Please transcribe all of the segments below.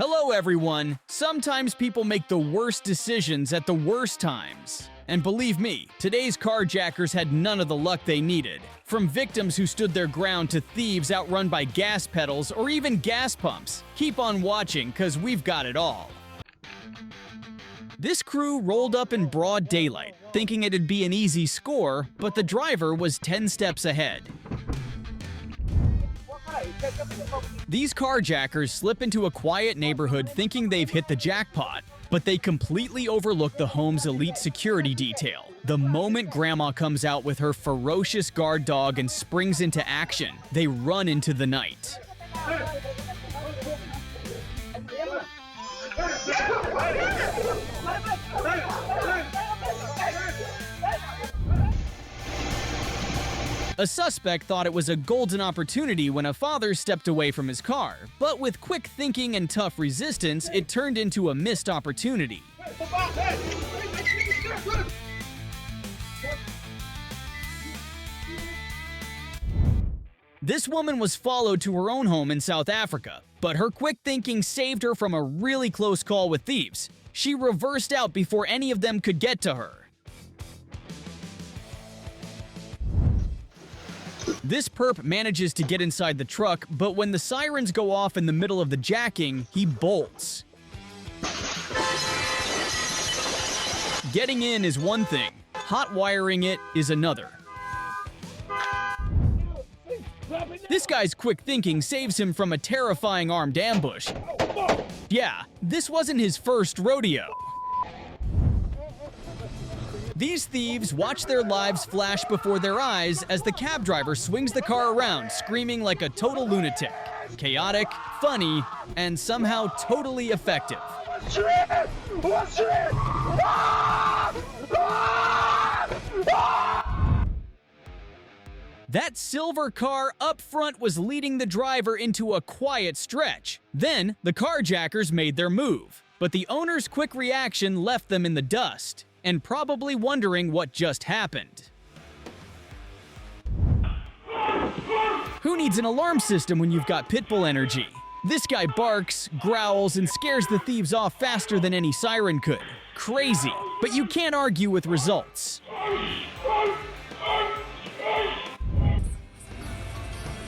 Hello everyone! Sometimes people make the worst decisions at the worst times. And believe me, today's carjackers had none of the luck they needed. From victims who stood their ground to thieves outrun by gas pedals or even gas pumps. Keep on watching, cause we've got it all. This crew rolled up in broad daylight, thinking it'd be an easy score, but the driver was 10 steps ahead. These carjackers slip into a quiet neighborhood thinking they've hit the jackpot, but they completely overlook the home's elite security detail. The moment Grandma comes out with her ferocious guard dog and springs into action, they run into the night. A suspect thought it was a golden opportunity when a father stepped away from his car, but with quick thinking and tough resistance, it turned into a missed opportunity. This woman was followed to her own home in South Africa, but her quick thinking saved her from a really close call with thieves. She reversed out before any of them could get to her. This perp manages to get inside the truck, but when the sirens go off in the middle of the jacking, he bolts. Getting in is one thing, hot wiring it is another. This guy's quick thinking saves him from a terrifying armed ambush. Yeah, this wasn't his first rodeo. These thieves watch their lives flash before their eyes as the cab driver swings the car around, screaming like a total lunatic. Chaotic, funny, and somehow totally effective. That silver car up front was leading the driver into a quiet stretch. Then, the carjackers made their move, but the owner's quick reaction left them in the dust, and probably wondering what just happened. Who needs an alarm system when you've got pitbull energy? This guy barks, growls, and scares the thieves off faster than any siren could. Crazy, but you can't argue with results.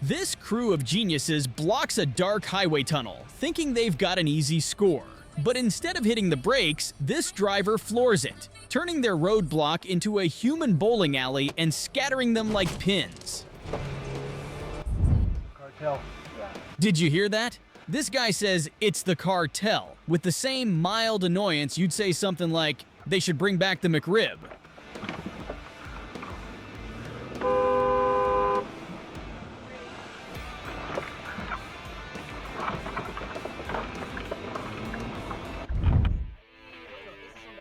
This crew of geniuses blocks a dark highway tunnel, thinking they've got an easy score. But instead of hitting the brakes, this driver floors it, turning their roadblock into a human bowling alley and scattering them like pins. Cartel. Did you hear that? This guy says it's the cartel, with the same mild annoyance you'd say something like, they should bring back the McRib.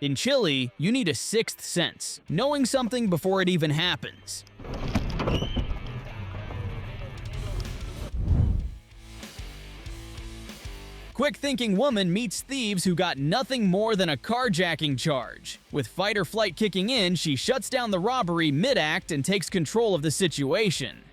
In Chile, you need a sixth sense, knowing something before it even happens. Quick-thinking woman meets thieves who got nothing more than a carjacking charge. With fight or flight kicking in, she shuts down the robbery mid-act and takes control of the situation.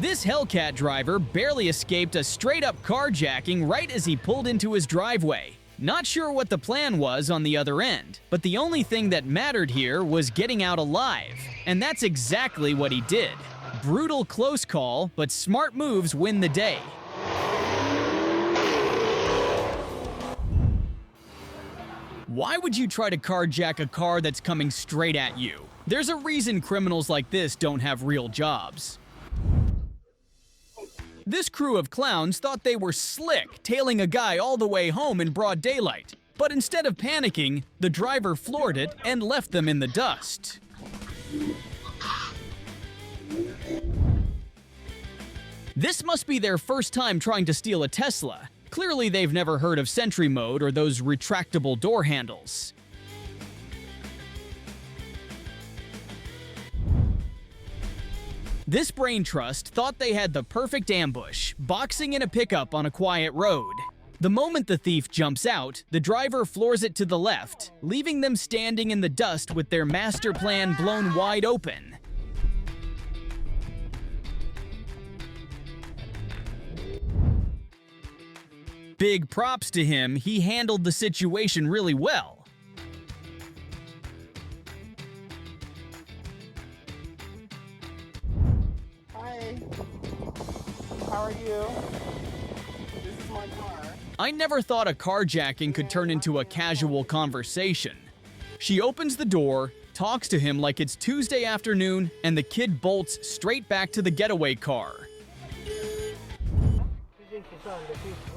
This Hellcat driver barely escaped a straight-up carjacking right as he pulled into his driveway. Not sure what the plan was on the other end, but the only thing that mattered here was getting out alive. And that's exactly what he did. Brutal close call, but smart moves win the day. Why would you try to carjack a car that's coming straight at you? There's a reason criminals like this don't have real jobs. This crew of clowns thought they were slick, tailing a guy all the way home in broad daylight. But instead of panicking, the driver floored it and left them in the dust. This must be their first time trying to steal a Tesla. Clearly they've never heard of Sentry Mode or those retractable door handles. This brain trust thought they had the perfect ambush, boxing in a pickup on a quiet road. The moment the thief jumps out, the driver floors it to the left, leaving them standing in the dust with their master plan blown wide open. Big props to him, he handled the situation really well. Hi, how are you? This is my car. I never thought a carjacking could turn into a casual conversation. She opens the door, talks to him like it's Tuesday afternoon, and the kid bolts straight back to the getaway car.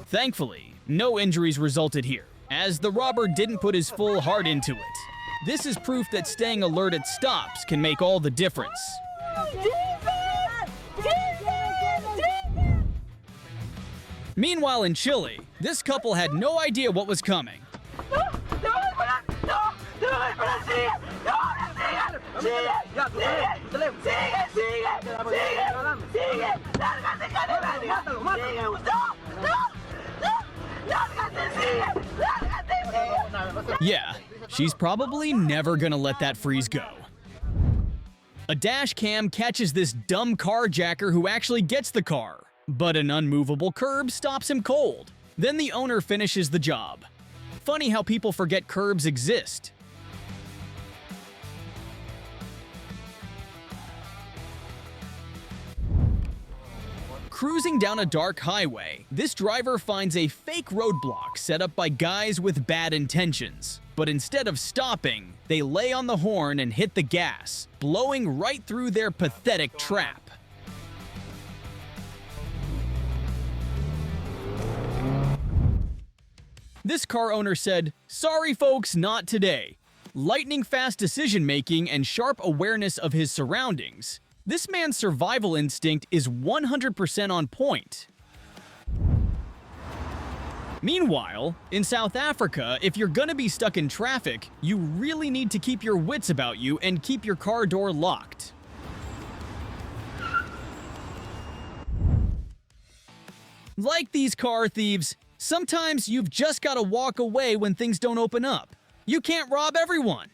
Thankfully, no injuries resulted here, as the robber didn't put his full heart into it. This is proof that staying alert at stops can make all the difference. Meanwhile in Chile, this couple had no idea what was coming. Yeah, she's probably never gonna let that freeze go. A dash cam catches this dumb carjacker who actually gets the car, but an unmovable curb stops him cold. Then the owner finishes the job. Funny how people forget curbs exist. Cruising down a dark highway, this driver finds a fake roadblock set up by guys with bad intentions. But instead of stopping, they lay on the horn and hit the gas, blowing right through their pathetic trap. This car owner said, "Sorry folks, not today." Lightning-fast decision-making and sharp awareness of his surroundings. This man's survival instinct is 100% on point. Meanwhile, in South Africa, if you're gonna be stuck in traffic, you really need to keep your wits about you and keep your car door locked. Like these car thieves, sometimes you've just gotta walk away when things don't open up. You can't rob everyone.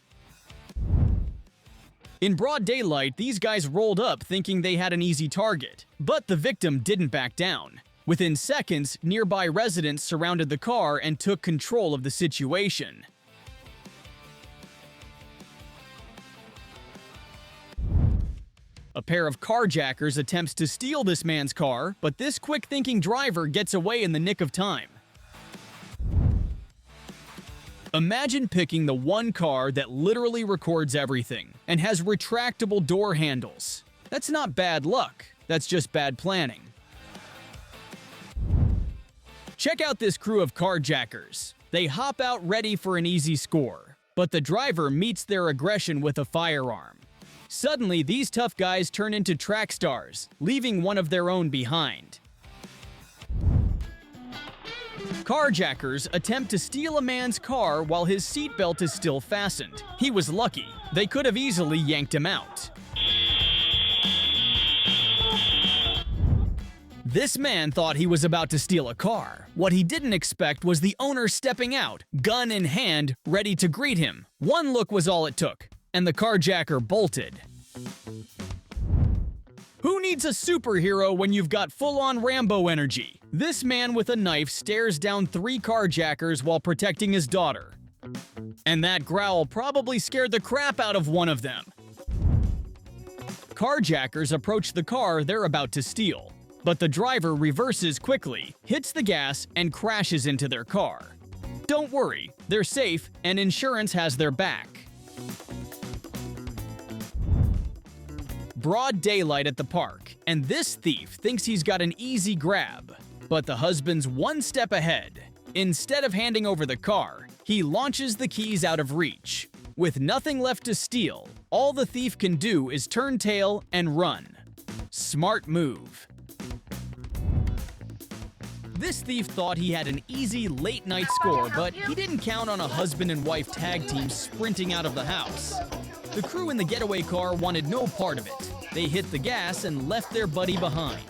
In broad daylight, these guys rolled up thinking they had an easy target, but the victim didn't back down. Within seconds, nearby residents surrounded the car and took control of the situation. A pair of carjackers attempts to steal this man's car, but this quick-thinking driver gets away in the nick of time. Imagine picking the one car that literally records everything and has retractable door handles. That's not bad luck, that's just bad planning. Check out this crew of carjackers. They hop out ready for an easy score, but the driver meets their aggression with a firearm. Suddenly, these tough guys turn into track stars, leaving one of their own behind. Carjackers attempt to steal a man's car while his seatbelt is still fastened. He was lucky. They could have easily yanked him out. This man thought he was about to steal a car. What he didn't expect was the owner stepping out, gun in hand, ready to greet him. One look was all it took, and the carjacker bolted. Who needs a superhero when you've got full-on Rambo energy? This man with a knife stares down 3 carjackers while protecting his daughter. And that growl probably scared the crap out of one of them. Carjackers approach the car they're about to steal, but the driver reverses quickly, hits the gas, and crashes into their car. Don't worry, they're safe and insurance has their back. Broad daylight at the park, and this thief thinks he's got an easy grab. But the husband's one step ahead. Instead of handing over the car, he launches the keys out of reach. With nothing left to steal, all the thief can do is turn tail and run. Smart move. This thief thought he had an easy late-night score, but he didn't count on a husband and wife tag team sprinting out of the house. The crew in the getaway car wanted no part of it. They hit the gas and left their buddy behind.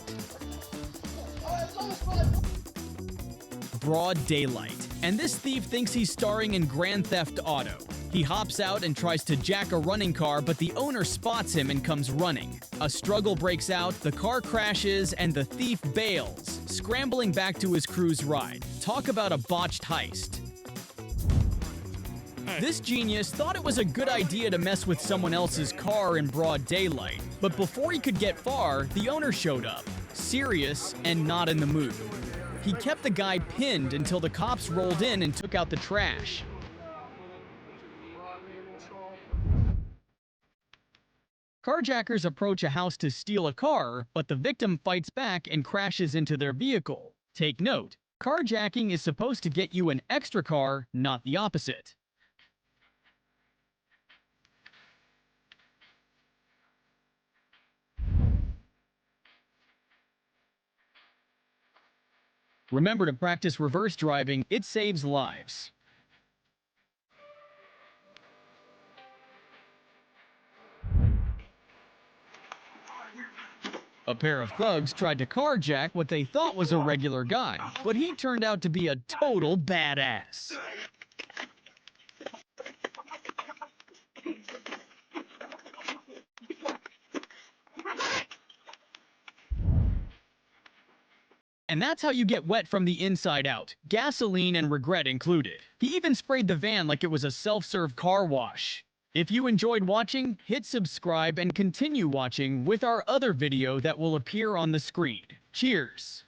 broad daylight, and this thief thinks he's starring in Grand Theft Auto. He hops out and tries to jack a running car, but the owner spots him and comes running. A struggle breaks out, the car crashes, and the thief bails, scrambling back to his cruise ride. Talk about a botched heist. This genius thought it was a good idea to mess with someone else's car in broad daylight, but before he could get far, the owner showed up, serious and not in the mood. He kept the guy pinned until the cops rolled in and took out the trash. Carjackers approach a house to steal a car, but the victim fights back and crashes into their vehicle. Take note, carjacking is supposed to get you an extra car, not the opposite. Remember to practice reverse driving, it saves lives. A pair of thugs tried to carjack what they thought was a regular guy, but he turned out to be a total badass. And that's how you get wet from the inside out, gasoline and regret included. He even sprayed the van like it was a self-serve car wash. If you enjoyed watching, hit subscribe and continue watching with our other video that will appear on the screen. Cheers!